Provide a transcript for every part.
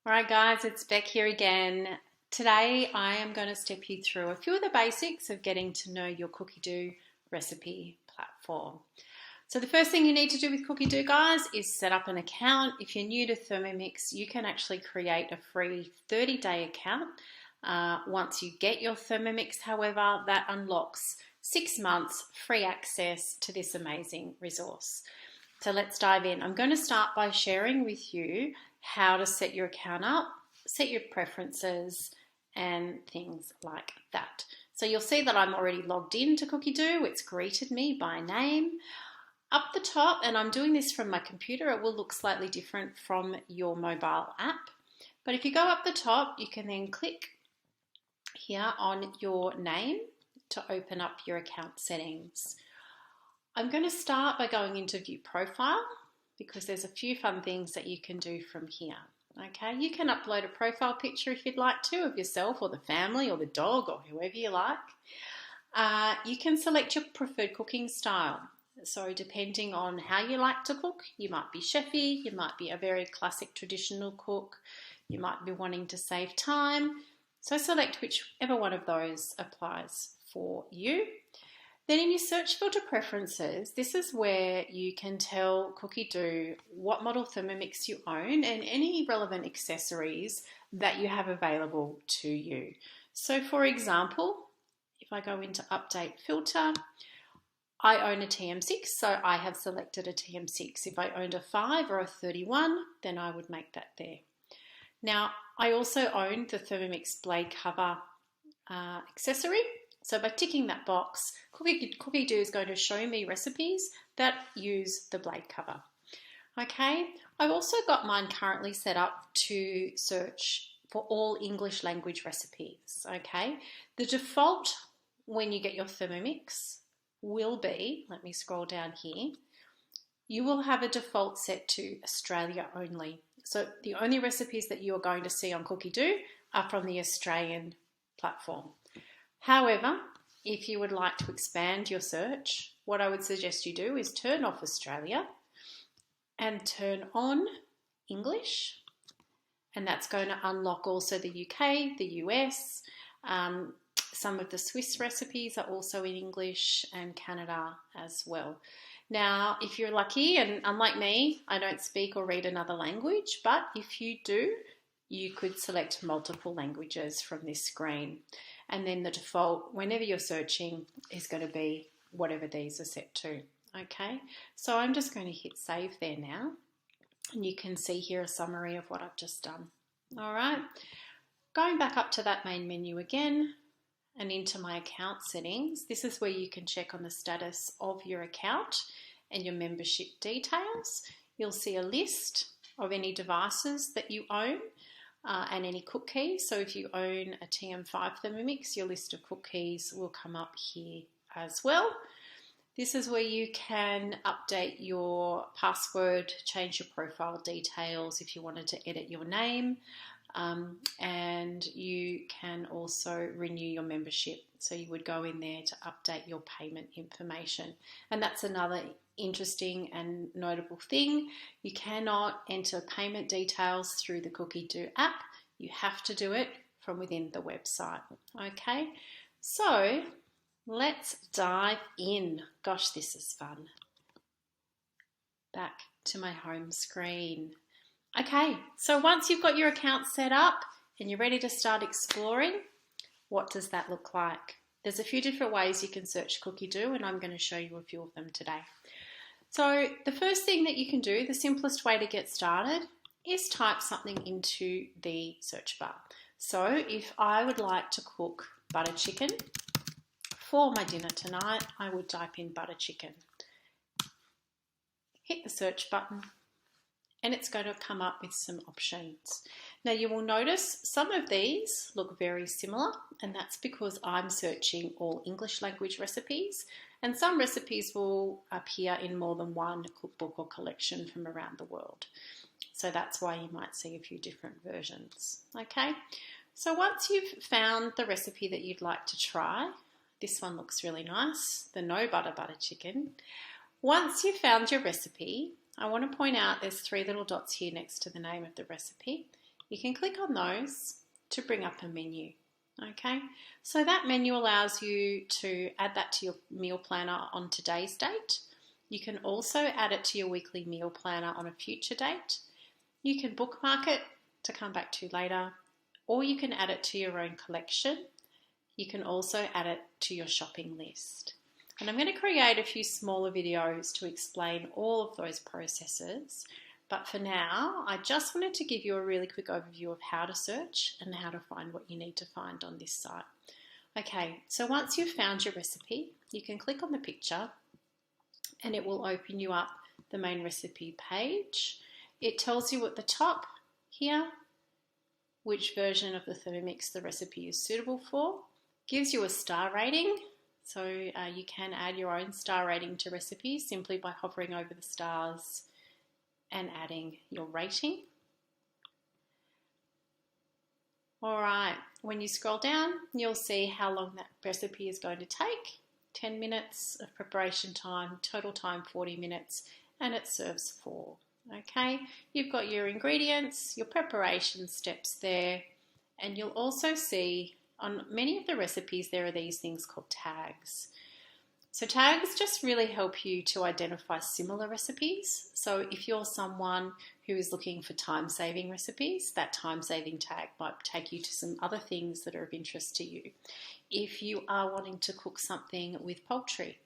Alright guys, it's Beck here again. Today I am going to step you through a few of the basics of getting to know your Cookidoo recipe platform. So the first thing you need to do with Cookidoo, guys, is set up an account. If you're new to Thermomix, you can actually create a free 30-day account. Once you get your Thermomix, however, that unlocks 6 months free access to this amazing resource. So let's dive in. I'm going to start by sharing with you how to set your account up, set your preferences, and things like that. So you'll see that I'm already logged in to Cookidoo. It's greeted me by name. Up the top, and I'm doing this from my computer, it will look slightly different from your mobile app. But if you go up the top, you can then click here on your name to open up your account settings. I'm going to start by going into View Profile because there's a few fun things that you can do from here. Okay, you can upload a profile picture if you'd like to of yourself or the family or the dog or whoever you like. You can select your preferred cooking style. So depending on how you like to cook, you might be chefy, you might be a very classic traditional cook, you might be wanting to save time. So select whichever one of those applies for you. Then in your search filter preferences, this is where you can tell Cookidoo what model Thermomix you own and any relevant accessories that you have available to you. So for example, if I go into Update Filter, I own a TM6, so I have selected a TM6. If I owned a 5 or a 31, then I would make that there. Now, I also own the Thermomix blade cover accessory. So by ticking that box, Cookidoo is going to show me recipes that use the blade cover. Okay, I've also got mine currently set up to search for all English language recipes. Okay, the default when you get your Thermomix will be, let me scroll down here, you will have a default set to Australia only. So the only recipes that you're going to see on Cookidoo are from the Australian platform. However, if you would like to expand your search, what I would suggest you do is turn off Australia and turn on English, and that's going to unlock also the UK, the US, some of the Swiss recipes are also in English, and Canada as well. Now, if you're lucky, and unlike me, I don't speak or read another language, but if you do, you could select multiple languages from this screen. And then the default, whenever you're searching, is going to be whatever these are set to. Okay, so I'm just going to hit save there now. And you can see here a summary of what I've just done. All right, going back up to that main menu again and into my account settings, this is where you can check on the status of your account and your membership details. You'll see a list of any devices that you own. And any cook keys. So if you own a TM5 Thermomix, your list of cook keys will come up here as well. This is where you can update your password, change your profile details if you wanted to edit your name, and you can also renew your membership. So you would go in there to update your payment information. And that's another interesting and notable thing. You cannot enter payment details through the Cookidoo app. You have to do it from within the website. Okay, so let's dive in. Gosh, this is fun. Back to my home screen. Okay, so once you've got your account set up and you're ready to start exploring, what does that look like? There's a few different ways you can search Cookidoo, and I'm going to show you a few of them today. So the first thing that you can do, the simplest way to get started, is type something into the search bar. So if I would like to cook butter chicken for my dinner tonight, I would type in butter chicken. Hit the search button, and it's going to come up with some options. Now you will notice some of these look very similar, and that's because I'm searching all English language recipes, and some recipes will appear in more than one cookbook or collection from around the world. So that's why you might see a few different versions. Okay, so once you've found the recipe that you'd like to try, this one looks really nice, the no butter chicken. Once you've found your recipe, I want to point out there's 3 little dots here next to the name of the recipe. you can click on those to bring up a menu. Okay, so that menu allows you to add that to your meal planner on today's date. You can also add it to your weekly meal planner on a future date. You can bookmark it to come back to later, or you can add it to your own collection. You can also add it to your shopping list. And I'm going to create a few smaller videos to explain all of those processes. But for now, I just wanted to give you a really quick overview of how to search and how to find what you need to find on this site. Okay, so once you've found your recipe, you can click on the picture and it will open you up the main recipe page. It tells you at the top here which version of the Thermomix the recipe is suitable for. Gives you a star rating, so you can add your own star rating to recipes simply by hovering over the stars and adding your rating. Alright, when you scroll down, you'll see how long that recipe is going to take. 10 minutes of preparation time, total time 40 minutes, and it serves 4. Okay, you've got your ingredients, your preparation steps there, and you'll also see on many of the recipes there are these things called tags. So tags just really help you to identify similar recipes. So if you're someone who is looking for time-saving recipes, that time-saving tag might take you to some other things that are of interest to you. If you are wanting to cook something with poultry,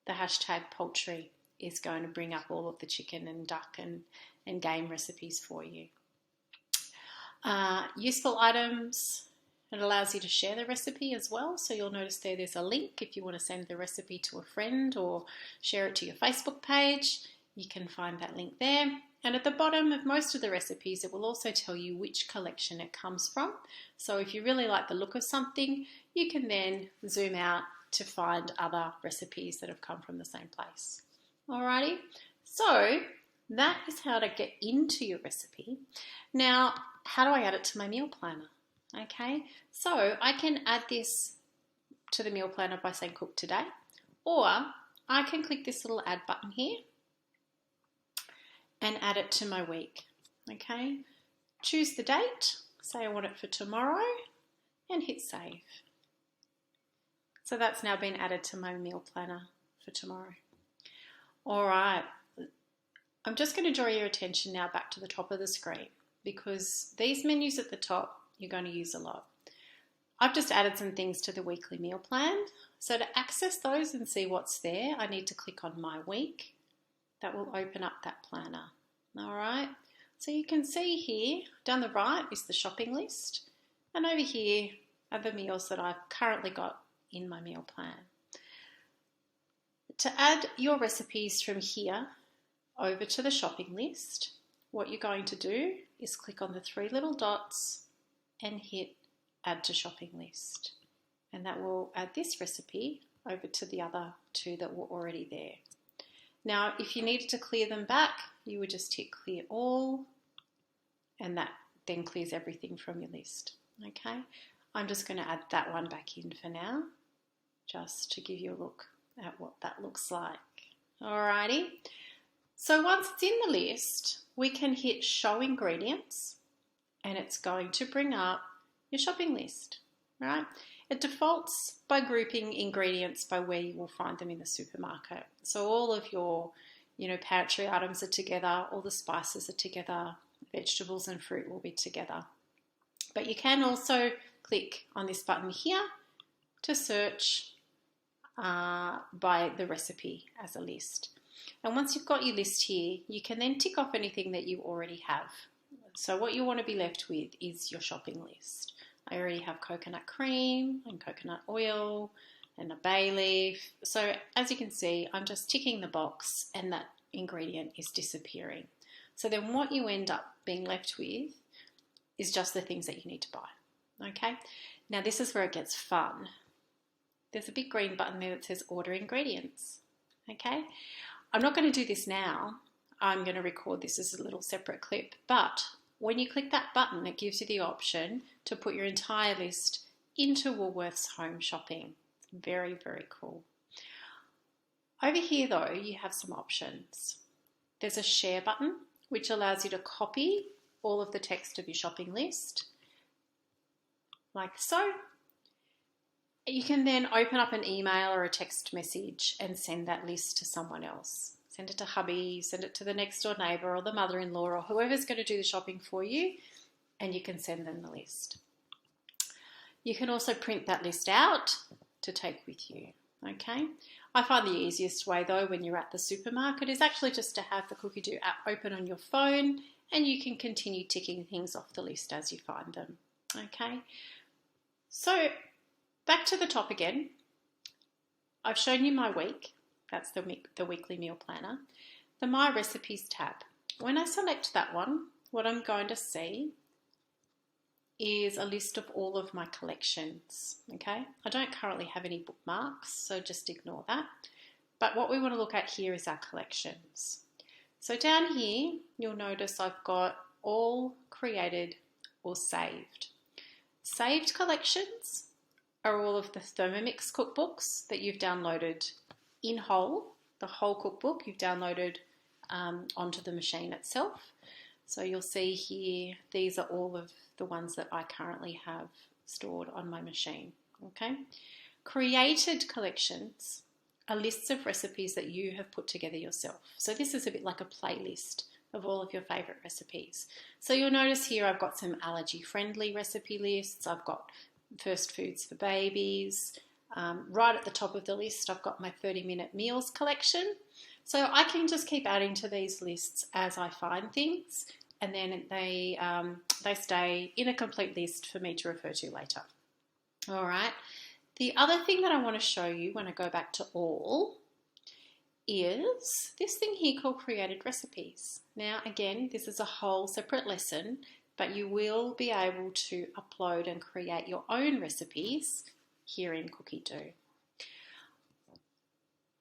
the hashtag poultry is going to bring up all of the chicken and duck and game recipes for you. Useful items. It allows you to share the recipe as well, so you'll notice there's a link if you want to send the recipe to a friend or share it to your Facebook page. You can find that link there. And at the bottom of most of the recipes, it will also tell you which collection it comes from. So if you really like the look of something, you can then zoom out to find other recipes that have come from the same place. Alrighty, so that is how to get into your recipe. Now, how do I add it to my meal planner? Okay, so I can add this to the meal planner by saying cook today, or I can click this little add button here and add it to my week. Okay, choose the date, say I want it for tomorrow, and hit save. So that's now been added to my meal planner for tomorrow. All right, I'm just going to draw your attention now back to the top of the screen because these menus at the top you're going to use a lot. I've just added some things to the weekly meal plan. So to access those and see what's there, I need to click on my week. That will open up that planner. All right, so you can see here down the right is the shopping list, and over here are the meals that I've currently got in my meal plan. To add your recipes from here over to the shopping list, what you're going to do is click on the 3 little dots and hit add to shopping list, and that will add this recipe over to the other 2 that were already there. Now if you needed to clear them back, you would just hit clear all, and that then clears everything from your list. Okay, I'm just going to add that one back in for now just to give you a look at what that looks like. Alrighty, so once it's in the list, we can hit show ingredients and it's going to bring up your shopping list, right? It defaults by grouping ingredients by where you will find them in the supermarket. So all of your, pantry items are together, all the spices are together, vegetables and fruit will be together. But you can also click on this button here to search by the recipe as a list. And once you've got your list here, you can then tick off anything that you already have. So what you want to be left with is your shopping list. I already have coconut cream and coconut oil and a bay leaf. So as you can see, I'm just ticking the box and that ingredient is disappearing. So then what you end up being left with is just the things that you need to buy. Okay, now this is where it gets fun. There's a big green button there that says order ingredients. Okay, I'm not going to do this now. I'm going to record this as a little separate clip, but when you click that button, it gives you the option to put your entire list into Woolworths Home Shopping. Very, very cool. Over here though, you have some options. There's a share button, which allows you to copy all of the text of your shopping list, like so. You can then open up an email or a text message and send that list to someone else. Send it to hubby, send it to the next door neighbour or the mother-in-law or whoever's going to do the shopping for you, and you can send them the list. You can also print that list out to take with you, okay? I find the easiest way though when you're at the supermarket is actually just to have the Cookidoo app open on your phone, and you can continue ticking things off the list as you find them, okay? So back to the top again. I've shown you my week. That's the weekly meal planner. The My Recipes tab. When I select that one, what I'm going to see is a list of all of my collections, okay? I don't currently have any bookmarks, so just ignore that. But what we want to look at here is our collections. So down here, you'll notice I've got all created or saved. Saved collections are all of the Thermomix cookbooks that you've downloaded in whole, the whole cookbook you've downloaded onto the machine itself. So you'll see here, these are all of the ones that I currently have stored on my machine, okay? Created collections are lists of recipes that you have put together yourself. So this is a bit like a playlist of all of your favourite recipes. So you'll notice here I've got some allergy-friendly recipe lists, I've got first foods for babies. Right at the top of the list, I've got my 30-minute meals collection. So I can just keep adding to these lists as I find things, and then they stay in a complete list for me to refer to later. All right. The other thing that I want to show you when I go back to all is this thing here called created recipes. Now, again, this is a whole separate lesson, but you will be able to upload and create your own recipes here in Cookidoo.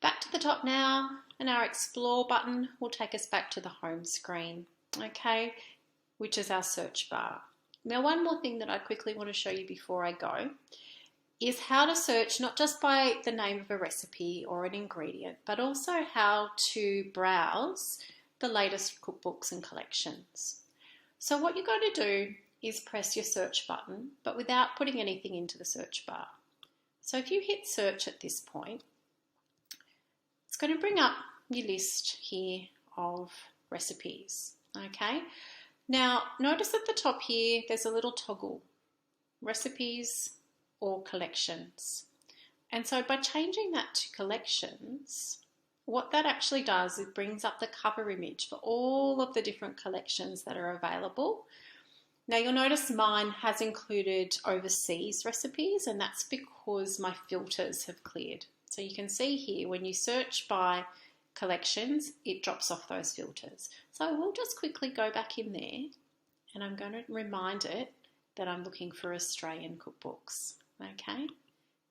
Back to the top now, and our Explore button will take us back to the home screen, okay, which is our search bar. Now, one more thing that I quickly want to show you before I go is how to search not just by the name of a recipe or an ingredient, but also how to browse the latest cookbooks and collections. So what you're going to do is press your search button, but without putting anything into the search bar. So if you hit search at this point, it's going to bring up your list here of recipes, okay? Now, notice at the top here, there's a little toggle, recipes or collections. And so by changing that to collections, what that actually does is it brings up the cover image for all of the different collections that are available. Now you'll notice mine has included overseas recipes, and that's because my filters have cleared. So you can see here when you search by collections, it drops off those filters. So we'll just quickly go back in there, and I'm going to remind it that I'm looking for Australian cookbooks. Okay,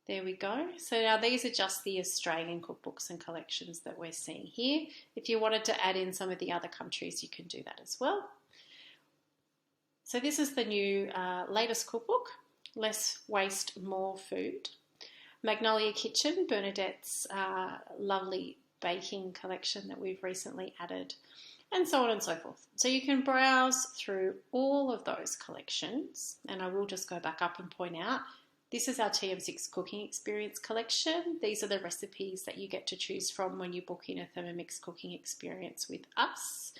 there we go. So now these are just the Australian cookbooks and collections that we're seeing here. If you wanted to add in some of the other countries, you can do that as well. So this is the new latest cookbook, Less Waste, More Food. Magnolia Kitchen, Bernadette's lovely baking collection that we've recently added, and so on and so forth. So you can browse through all of those collections, and I will just go back up and point out, this is our TM6 Cooking Experience collection. These are the recipes that you get to choose from when you book in a Thermomix cooking experience with us.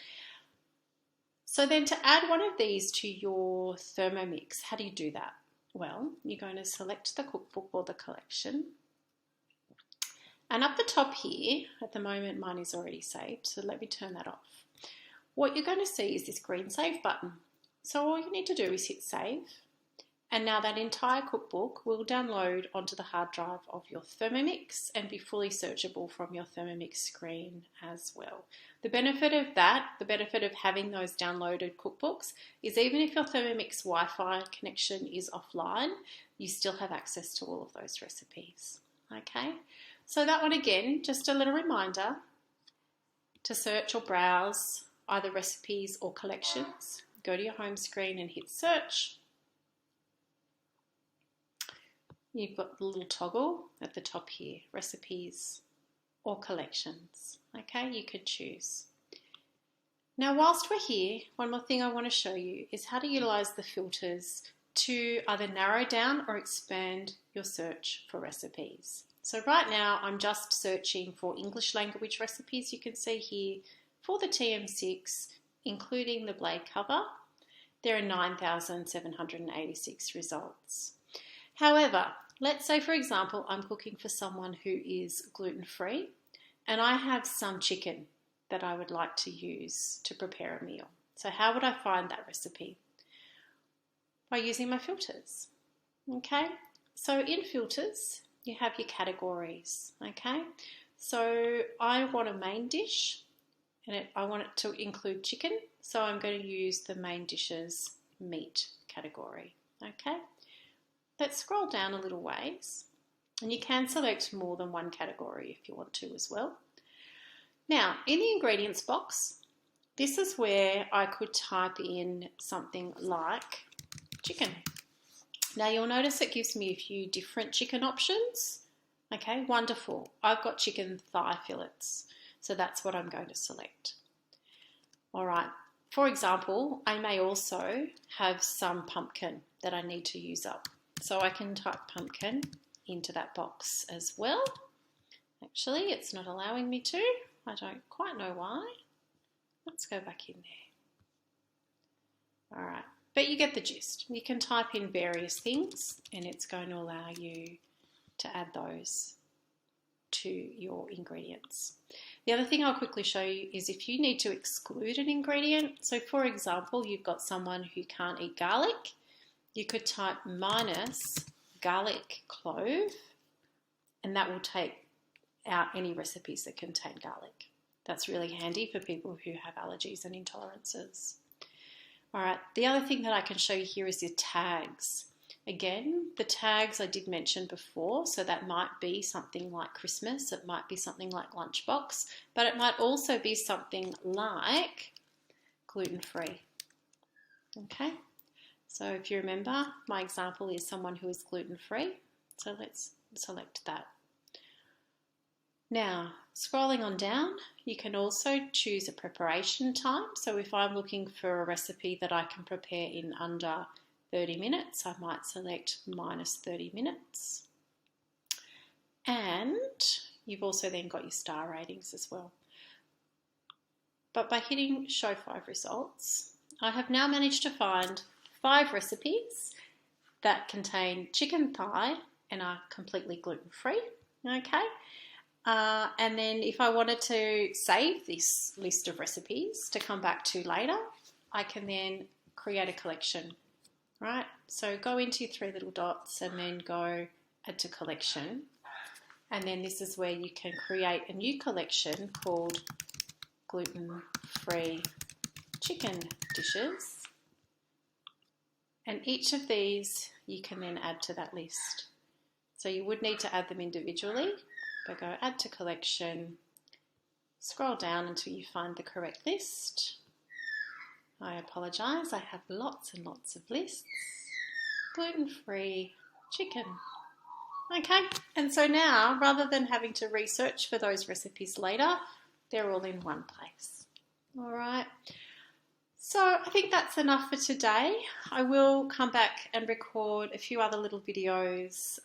So then to add one of these to your Thermomix, how do you do that? Well, you're going to select the cookbook or the collection. And up the top here, at the moment mine is already saved, so let me turn that off. What you're going to see is this green save button. So all you need to do is hit save. And now that entire cookbook will download onto the hard drive of your Thermomix and be fully searchable from your Thermomix screen as well. The benefit of that, the benefit of having those downloaded cookbooks, is even if your Thermomix Wi-Fi connection is offline, you still have access to all of those recipes. Okay, so that one again, just a little reminder to search or browse either recipes or collections. Go to your home screen and hit search. You've got the little toggle at the top here, recipes or collections. Okay, you could choose. Now, whilst we're here, one more thing I want to show you is how to utilize the filters to either narrow down or expand your search for recipes. So right now I'm just searching for English language recipes. You can see here for the TM6, including the blade cover, there are 9,786 results. However, let's say for example I'm cooking for someone who is gluten-free and I have some chicken that I would like to use to prepare a meal. So how would I find that recipe? By using my filters. Okay, so in filters you have your categories. Okay, so I want a main dish and I want it to include chicken, so I'm going to use the main dishes meat category. Okay, let's scroll down a little ways and you can select more than one category if you want to as well. Now, in the ingredients box, this is where I could type in something like chicken. Now, you'll notice it gives me a few different chicken options. Okay, wonderful. I've got chicken thigh fillets, so that's what I'm going to select. All right, for example, I may also have some pumpkin that I need to use up. So I can type pumpkin into that box as well. Actually, it's not allowing me to. I don't quite know why. Let's go back in there. All right, but you get the gist. You can type in various things and it's going to allow you to add those to your ingredients. The other thing I'll quickly show you is if you need to exclude an ingredient. So for example, you've got someone who can't eat garlic. You could type minus garlic clove and that will take out any recipes that contain garlic. That's really handy for people who have allergies and intolerances. All right, the other thing that I can show you here is your tags. Again, the tags I did mention before, so that might be something like Christmas, it might be something like lunchbox, but it might also be something like gluten-free. Okay, so if you remember, my example is someone who is gluten-free, so let's select that. Now, scrolling on down, you can also choose a preparation time. So if I'm looking for a recipe that I can prepare in under 30 minutes, I might select minus 30 minutes. And you've also then got your star ratings as well. But by hitting show 5 results, I have now managed to find 5 recipes that contain chicken thigh and are completely gluten-free. Okay. And then if I wanted to save this list of recipes to come back to later, I can then create a collection, right? So go into your 3 little dots and then go add to collection. And then this is where you can create a new collection called gluten-free chicken dishes. And each of these you can then add to that list. So you would need to add them individually. But go add to collection, scroll down until you find the correct list. I apologise, I have lots and lots of lists. Gluten-free chicken. Okay, and so now rather than having to research for those recipes later, they're all in one place. All right, so I think that's enough for today. I will come back and record a few other little videos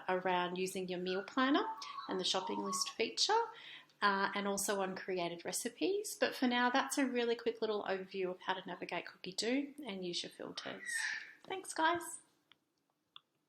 around using your meal planner and the shopping list feature and also on created recipes. But for now, that's a really quick little overview of how to navigate Cookidoo and use your filters. Thanks, guys.